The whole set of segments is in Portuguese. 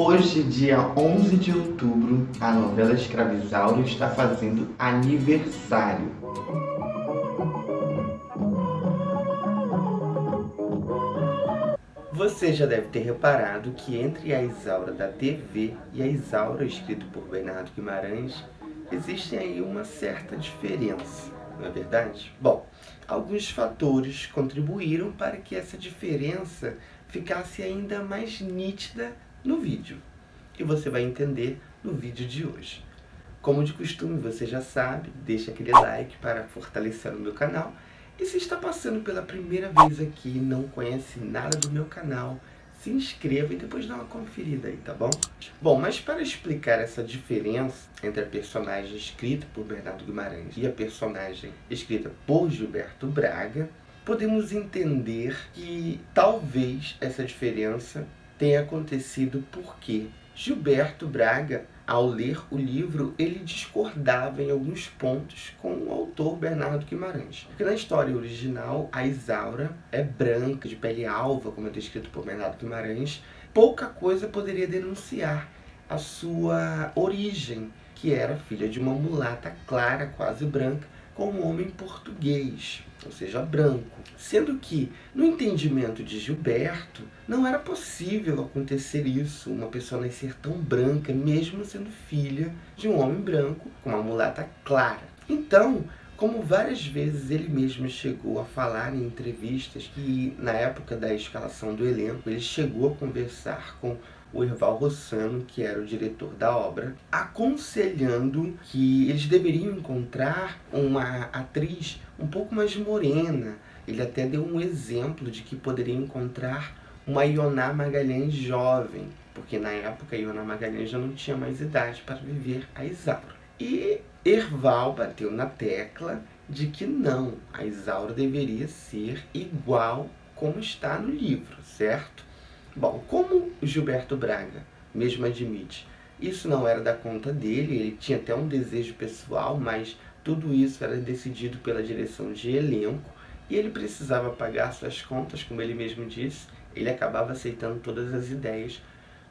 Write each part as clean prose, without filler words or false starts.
Hoje, dia 11 de outubro, a novela Escravizauro está fazendo aniversário. Você já deve ter reparado que entre a Isaura da TV e a Isaura escrita por Bernardo Guimarães, existe aí uma certa diferença, não é verdade? Bom, alguns fatores contribuíram para que essa diferença ficasse ainda mais nítida no vídeo. E você vai entender no vídeo de hoje. Como de costume, você já sabe, deixa aquele like para fortalecer o meu canal. E se está passando pela primeira vez aqui e não conhece nada do meu canal, se inscreva e depois dá uma conferida aí, tá bom? Bom, mas para explicar essa diferença entre a personagem escrita por Bernardo Guimarães e a personagem escrita por Gilberto Braga, podemos entender que talvez essa diferença tenha acontecido porque Gilberto Braga, ao ler o livro, ele discordava em alguns pontos com o autor Bernardo Guimarães. Porque na história original, a Isaura é branca, de pele alva, como é descrito por Bernardo Guimarães. Pouca coisa poderia denunciar a sua origem, que era filha de uma mulata clara, quase branca, com um homem português, ou seja, branco. Sendo que, no entendimento de Gilberto, não era possível acontecer isso, uma pessoa nascer tão branca, mesmo sendo filha de um homem branco com uma mulata clara. Então, como várias vezes ele mesmo chegou a falar em entrevistas que, na época da escalação do elenco, ele chegou a conversar com o Erval Rossano, que era o diretor da obra, aconselhando que eles deveriam encontrar uma atriz um pouco mais morena. Ele até deu um exemplo de que poderiam encontrar uma Ioná Magalhães jovem, porque na época a Ioná Magalhães já não tinha mais idade para viver a Isaura. E Erval bateu na tecla de que não, a Isaura deveria ser igual como está no livro, certo? Bom, como o Gilberto Braga mesmo admite, isso não era da conta dele, ele tinha até um desejo pessoal, mas tudo isso era decidido pela direção de elenco e ele precisava pagar suas contas, como ele mesmo disse, ele acabava aceitando todas as ideias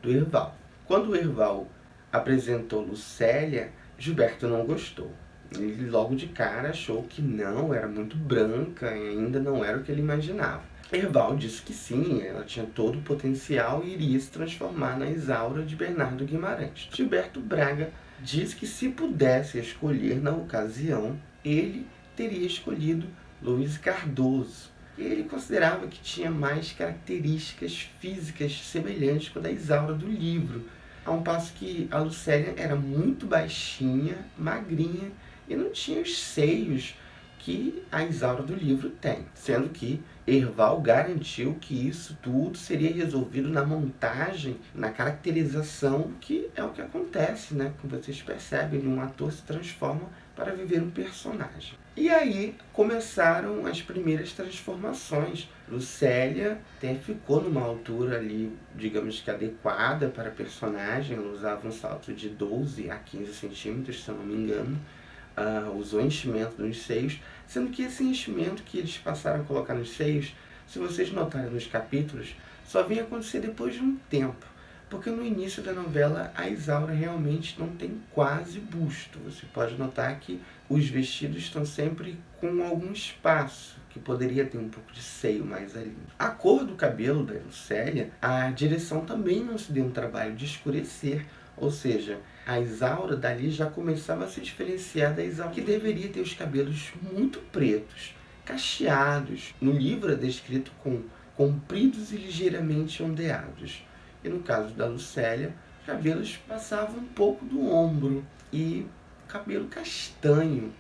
do Erval. Quando o Erval apresentou Lucélia, Gilberto não gostou. Ele logo de cara achou que não, era muito branca e ainda não era o que ele imaginava. Erval disse que sim, ela tinha todo o potencial e iria se transformar na Isaura de Bernardo Guimarães. Gilberto Braga disse que se pudesse escolher na ocasião, ele teria escolhido Luiz Cardoso. Ele considerava que tinha mais características físicas semelhantes com a da Isaura do livro, ao passo que a Lucélia era muito baixinha, magrinha e não tinha os seios que a Isaura do livro tem, sendo que Erval garantiu que isso tudo seria resolvido na montagem, na caracterização, que é o que acontece, né? Como vocês percebem, um ator se transforma para viver um personagem. E aí começaram as primeiras transformações. Lucélia até ficou numa altura ali, digamos que adequada para a personagem, ela usava um salto de 12 a 15 centímetros, se eu não me engano. Usou enchimento nos seios, sendo que esse enchimento que eles passaram a colocar nos seios, se vocês notarem nos capítulos, só vinha acontecer depois de um tempo, porque no início da novela a Isaura realmente não tem quase busto. Você pode notar que os vestidos estão sempre com algum espaço, que poderia ter um pouco de seio mais ali. A cor do cabelo da Lucélia, a direção também não se deu um trabalho de escurecer, ou seja, a Isaura dali já começava a se diferenciar da Isaura, que deveria ter os cabelos muito pretos, cacheados. No livro é descrito com compridos e ligeiramente ondeados. E no caso da Lucélia, os cabelos passavam um pouco do ombro e cabelo castanho.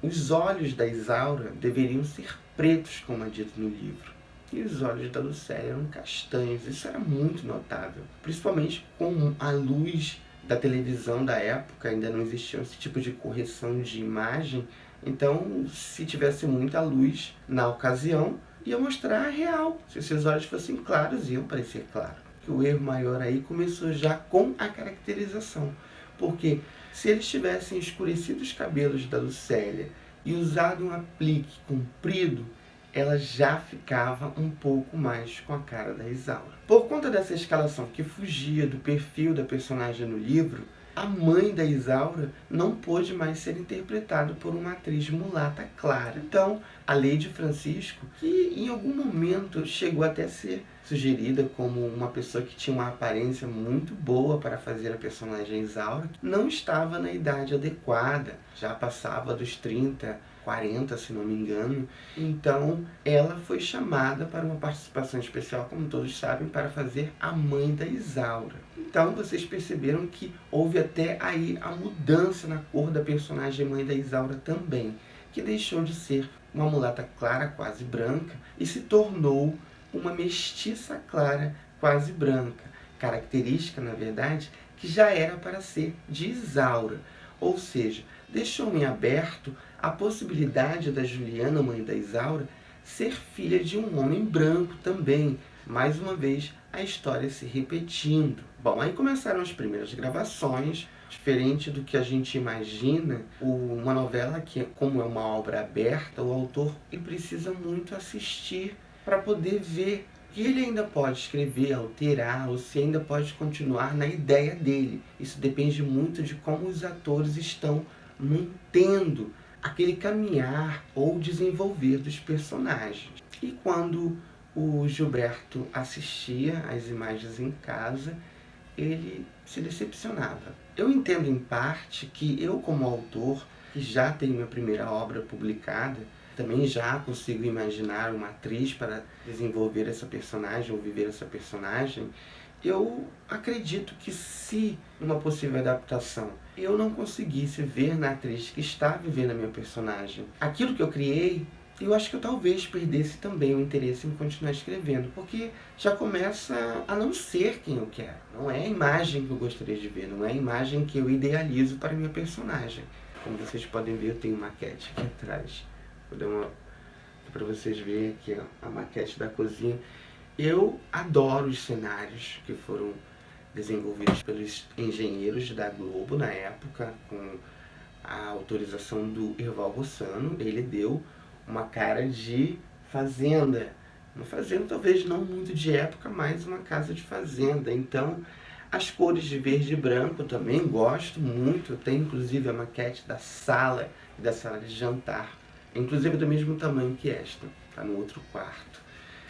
Os olhos da Isaura deveriam ser pretos, como é dito no livro. E os olhos da Lucélia eram castanhos. Isso era muito notável, principalmente com a luz da televisão da época, ainda não existia esse tipo de correção de imagem. Então, se tivesse muita luz na ocasião, ia mostrar a real. Se os seus olhos fossem claros, iam parecer claro. O erro maior aí começou já com a caracterização, porque se eles tivessem escurecido os cabelos da Lucélia e usado um aplique comprido, ela já ficava um pouco mais com a cara da Isaura. Por conta dessa escalação que fugia do perfil da personagem no livro, a mãe da Isaura não pôde mais ser interpretada por uma atriz mulata clara. Então, a Lady Francisco, que em algum momento chegou até a ser sugerida como uma pessoa que tinha uma aparência muito boa para fazer a personagem Isaura, não estava na idade adequada, já passava dos 30, 40, se não me engano. Então, ela foi chamada para uma participação especial, como todos sabem, para fazer a mãe da Isaura. Então, vocês perceberam que houve até aí a mudança na cor da personagem mãe da Isaura também, que deixou de ser uma mulata clara, quase branca, e se tornou uma mestiça clara, quase branca, característica, na verdade, que já era para ser de Isaura. Ou seja, deixou em aberto a possibilidade da Juliana, mãe da Isaura, ser filha de um homem branco também. Mais uma vez, a história se repetindo. Bom, aí começaram as primeiras gravações. Diferente do que a gente imagina, uma novela que, como é uma obra aberta, o autor ele precisa muito assistir para poder ver que ele ainda pode escrever, alterar, ou se ainda pode continuar na ideia dele. Isso depende muito de como os atores estão mantendo aquele caminhar ou desenvolver dos personagens. E quando o Gilberto assistia às imagens em casa, ele se decepcionava. Eu entendo em parte que eu, como autor, que já tenho minha primeira obra publicada, também já consigo imaginar uma atriz para desenvolver essa personagem ou viver essa personagem. Eu acredito que se numa possível adaptação eu não conseguisse ver na atriz que está vivendo a minha personagem aquilo que eu criei, eu acho que eu talvez perdesse também o interesse em continuar escrevendo, porque já começa a não ser quem eu quero. Não é a imagem que eu gostaria de ver, não é a imagem que eu idealizo para a minha personagem. Como vocês podem ver, eu tenho uma maquete aqui atrás. Vou dar uma para vocês verem aqui a maquete da cozinha. Eu adoro os cenários que foram desenvolvidos pelos engenheiros da Globo na época, com a autorização do Erval Rossano. Ele deu uma cara de fazenda. Uma fazenda talvez não muito de época, mas uma casa de fazenda. Então, as cores de verde e branco eu também gosto muito. Eu tenho inclusive a maquete da sala e da sala de jantar. Inclusive do mesmo tamanho que esta. Está no outro quarto.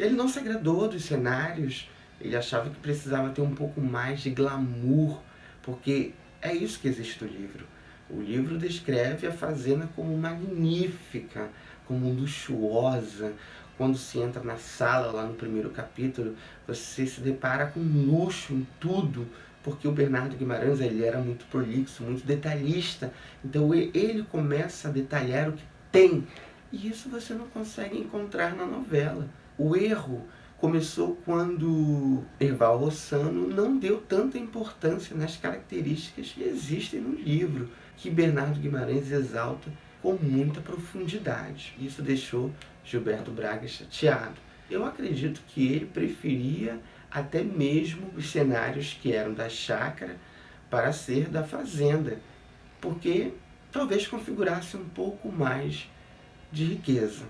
Ele não se agradou dos cenários. Ele achava que precisava ter um pouco mais de glamour. Porque é isso que existe no livro. O livro descreve a fazenda como magnífica, como luxuosa. Quando se entra na sala, lá no primeiro capítulo, você se depara com luxo em tudo, porque o Bernardo Guimarães ele era muito prolixo, muito detalhista. Então ele começa a detalhar o que tem, e isso você não consegue encontrar na novela. O erro começou quando Erval Rossano não deu tanta importância nas características que existem no livro, que Bernardo Guimarães exalta com muita profundidade. Isso deixou Gilberto Braga chateado. Eu acredito que ele preferia até mesmo os cenários que eram da chácara para ser da fazenda, porque talvez configurasse um pouco mais de riqueza.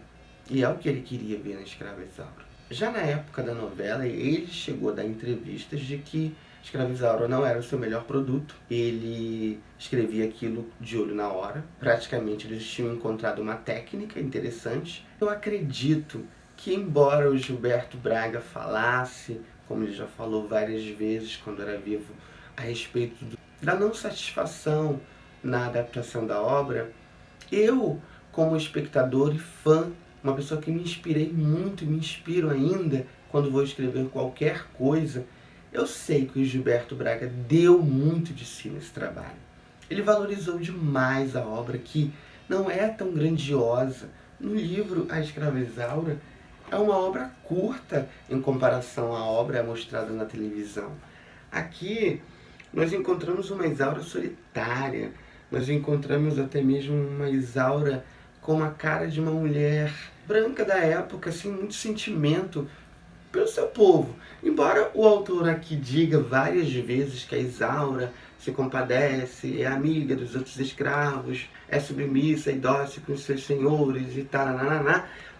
E é o que ele queria ver na Escrava Isaura. Já na época da novela, ele chegou a dar entrevistas de que Escrava Isaura não era o seu melhor produto. Ele escrevia aquilo de olho na hora. Praticamente eles tinham encontrado uma técnica interessante. Eu acredito que, embora o Gilberto Braga falasse, como ele já falou várias vezes quando era vivo, a respeito da não satisfação na adaptação da obra, eu, como espectador e fã, uma pessoa que me inspirei muito e me inspiro ainda quando vou escrever qualquer coisa, eu sei que o Gilberto Braga deu muito de si nesse trabalho. Ele valorizou demais a obra, que não é tão grandiosa. No livro A Escrava Isaura é uma obra curta em comparação à obra mostrada na televisão. Aqui nós encontramos uma Isaura solitária, nós encontramos até mesmo uma Isaura com a cara de uma mulher branca da época, assim, muito sentimento. pelo seu povo. Embora o autor aqui diga várias vezes que a Isaura se compadece, é amiga dos outros escravos, é submissa e dócil com os seus senhores e tal,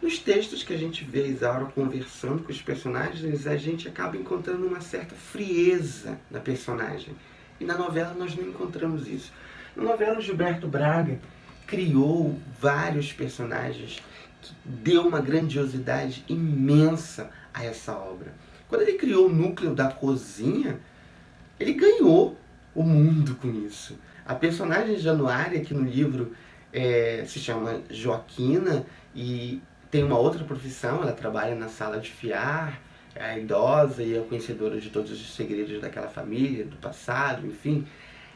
nos textos que a gente vê a Isaura conversando com os personagens, a gente acaba encontrando uma certa frieza na personagem. E na novela nós não encontramos isso. Na novela, Gilberto Braga criou vários personagens que deu uma grandiosidade imensa a essa obra. Quando ele criou o núcleo da cozinha, ele ganhou o mundo com isso. A personagem Januária, que no livro se chama Joaquina e tem uma outra profissão, ela trabalha na sala de fiar, é idosa e é conhecedora de todos os segredos daquela família, do passado, enfim.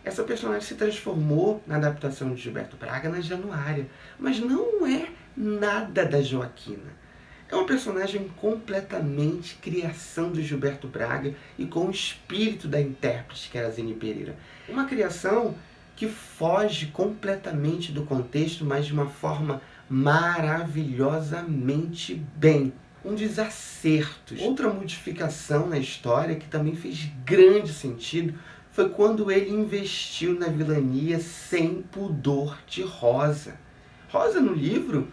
Essa personagem se transformou na adaptação de Gilberto Braga na Januária, mas não é nada da Joaquina. É uma personagem completamente criação de Gilberto Braga e com o espírito da intérprete, que era Zeni Pereira. Uma criação que foge completamente do contexto, mas de uma forma maravilhosamente bem. Um desacerto. Outra modificação na história que também fez grande sentido foi quando ele investiu na vilania sem pudor de Rosa. Rosa, no livro,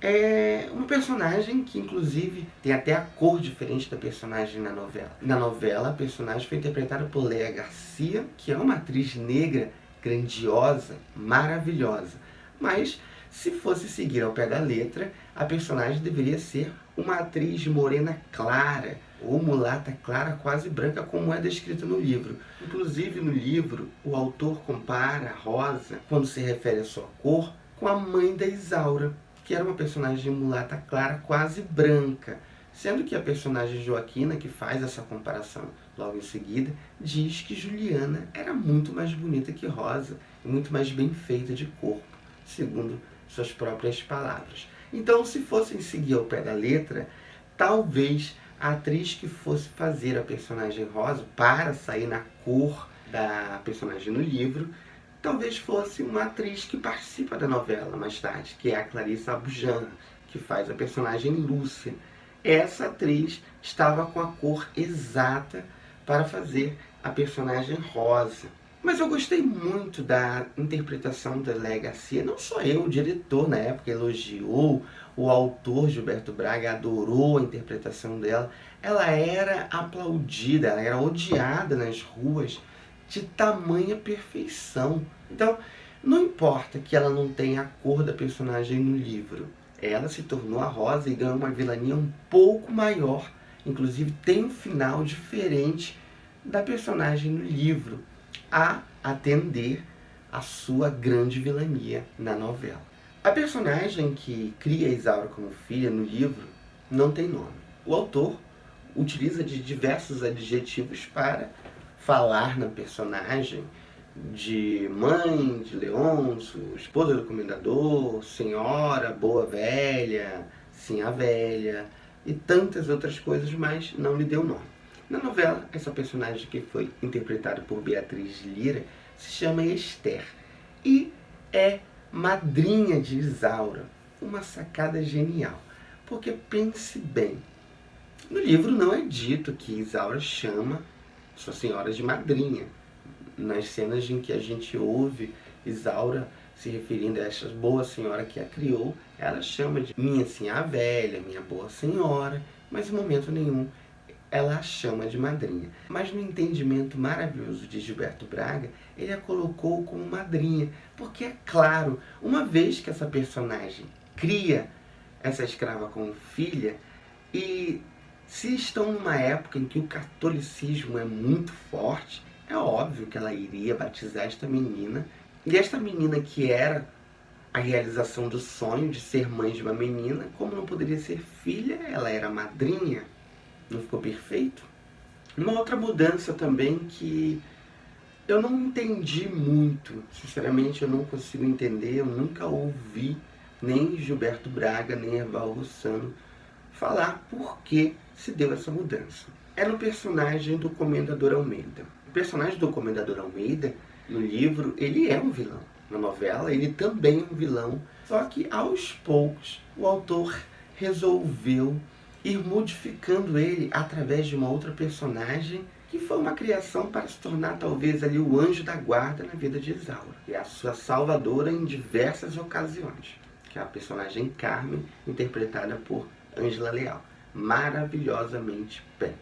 é uma personagem que, inclusive, tem até a cor diferente da personagem na novela. Na novela, a personagem foi interpretada por Léa Garcia, que é uma atriz negra grandiosa, maravilhosa. Mas, se fosse seguir ao pé da letra, a personagem deveria ser uma atriz morena clara, ou mulata clara quase branca, como é descrito no livro. Inclusive, no livro, o autor compara a Rosa, quando se refere à sua cor, com a mãe da Isaura, que era uma personagem mulata clara quase branca, sendo que a personagem Joaquina, que faz essa comparação logo em seguida, diz que Juliana era muito mais bonita que Rosa e muito mais bem feita de corpo, segundo suas próprias palavras. Então, se fossem seguir ao pé da letra, talvez a atriz que fosse fazer a personagem Rosa, para sair na cor da personagem no livro, talvez fosse uma atriz que participa da novela mais tarde, que é a Clarissa Abujamra, que faz a personagem Lúcia. Essa atriz estava com a cor exata para fazer a personagem Rosa. Mas eu gostei muito da interpretação da Léa Garcia. Não só eu, o diretor na época elogiou, o autor Gilberto Braga adorou a interpretação dela. Ela era aplaudida, ela era odiada nas ruas de tamanha perfeição. Então, não importa que ela não tenha a cor da personagem no livro. Ela se tornou a Rosa e ganhou uma vilania um pouco maior. Inclusive, tem um final diferente da personagem no livro, a atender a sua grande vilania na novela. A personagem que cria Isaura como filha no livro não tem nome. O autor utiliza de diversos adjetivos para falar na personagem, de mãe, de Leôncio, esposa do comendador, senhora, boa velha, sinhá velha e tantas outras coisas, mas não lhe deu nome. Na novela, essa personagem que foi interpretada por Beatriz Lira se chama Esther e é madrinha de Isaura. Uma sacada genial, porque pense bem, no livro não é dito que Isaura chama sua senhora de madrinha. Nas cenas em que a gente ouve Isaura se referindo a essa boa senhora que a criou, ela chama de minha sinhá velha, minha boa senhora, mas em momento nenhum ela a chama de madrinha. Mas no entendimento maravilhoso de Gilberto Braga, ele a colocou como madrinha, porque é claro, uma vez que essa personagem cria essa escrava como filha, e se estão numa época em que o catolicismo é muito forte, é óbvio que ela iria batizar esta menina, e esta menina que era a realização do sonho de ser mãe de uma menina, como não poderia ser filha, ela era madrinha. Não ficou perfeito? Uma outra mudança também que eu não entendi muito, sinceramente eu não consigo entender, eu nunca ouvi nem Gilberto Braga, nem Erval Rossano falar por que se deu essa mudança. É no personagem do Comendador Almeida. O personagem do Comendador Almeida, no livro, ele é um vilão. Na novela, ele também é um vilão, só que aos poucos o autor resolveu ir modificando ele através de uma outra personagem que foi uma criação para se tornar talvez ali o anjo da guarda na vida de Isaura. E a sua salvadora em diversas ocasiões, que é a personagem Carmen, interpretada por Ângela Leal. Maravilhosamente bem.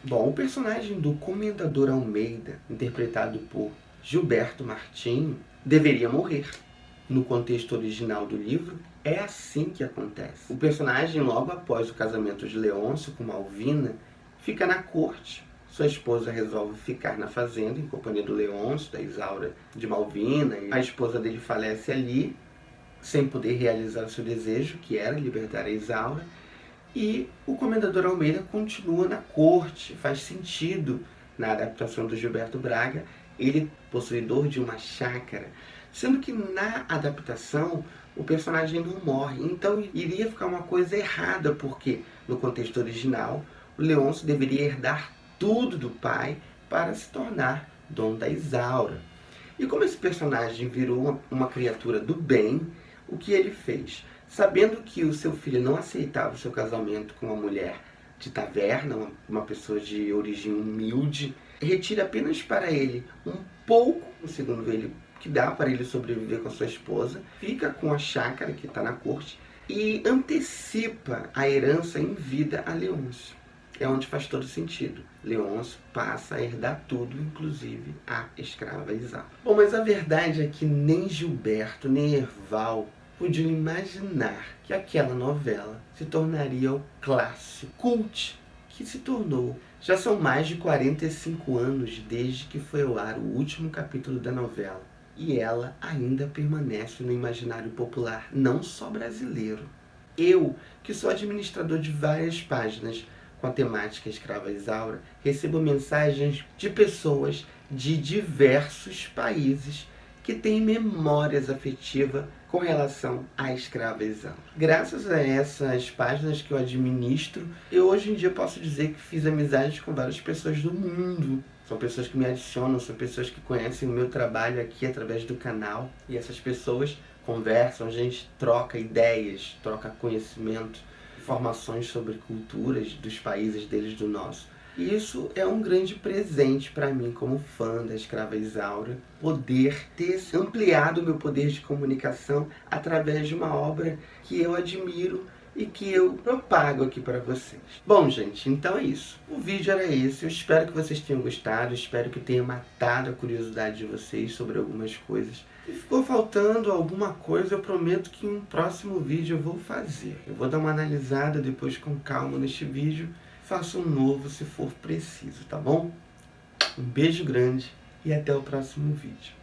Bom, o personagem do Comendador Almeida, interpretado por Gilberto Martinho, deveria morrer. No contexto original do livro, é assim que acontece. O personagem, logo após o casamento de Leôncio com Malvina, fica na corte. Sua esposa resolve ficar na fazenda em companhia do Leôncio, da Isaura, de Malvina. E a esposa dele falece ali, sem poder realizar o seu desejo, que era libertar a Isaura. E o Comendador Almeida continua na corte. Faz sentido, na adaptação do Gilberto Braga, ele possuidor de uma chácara. Sendo que na adaptação o personagem não morre. Então iria ficar uma coisa errada, porque no contexto original o Leôncio deveria herdar tudo do pai para se tornar dono da Isaura. E como esse personagem virou uma criatura do bem, o que ele fez? Sabendo que o seu filho não aceitava o seu casamento com uma mulher de taverna, uma pessoa de origem humilde, retira apenas para ele um pouco, segundo ele, que dá para ele sobreviver com a sua esposa, fica com a chácara que está na corte e antecipa a herança em vida a Leôncio. É onde faz todo sentido. Leôncio passa a herdar tudo, inclusive a escrava Isaura. Bom, mas a verdade é que nem Gilberto, nem Erval podiam imaginar que aquela novela se tornaria o clássico cult que se tornou. Já são mais de 45 anos desde que foi ao ar o último capítulo da novela. E ela ainda permanece no imaginário popular, não só brasileiro. Eu, que sou administrador de várias páginas com a temática Escrava Isaura, recebo mensagens de pessoas de diversos países que têm memórias afetivas com relação à Escrava Isaura. Graças a essas páginas que eu administro, eu hoje em dia posso dizer que fiz amizades com várias pessoas do mundo. São pessoas que me adicionam, são pessoas que conhecem o meu trabalho aqui através do canal. E essas pessoas conversam, a gente troca ideias, troca conhecimento, informações sobre culturas dos países deles do nosso. E isso é um grande presente para mim como fã da Escrava Isaura, poder ter ampliado o meu poder de comunicação através de uma obra que eu admiro e que eu propago aqui para vocês. Bom, gente, então é isso. O vídeo era esse. Eu espero que vocês tenham gostado. Espero que tenha matado a curiosidade de vocês sobre algumas coisas. Se ficou faltando alguma coisa, eu prometo que em um próximo vídeo eu vou fazer. Eu vou dar uma analisada depois com calma neste vídeo. Faço um novo se for preciso, tá bom? Um beijo grande e até o próximo vídeo.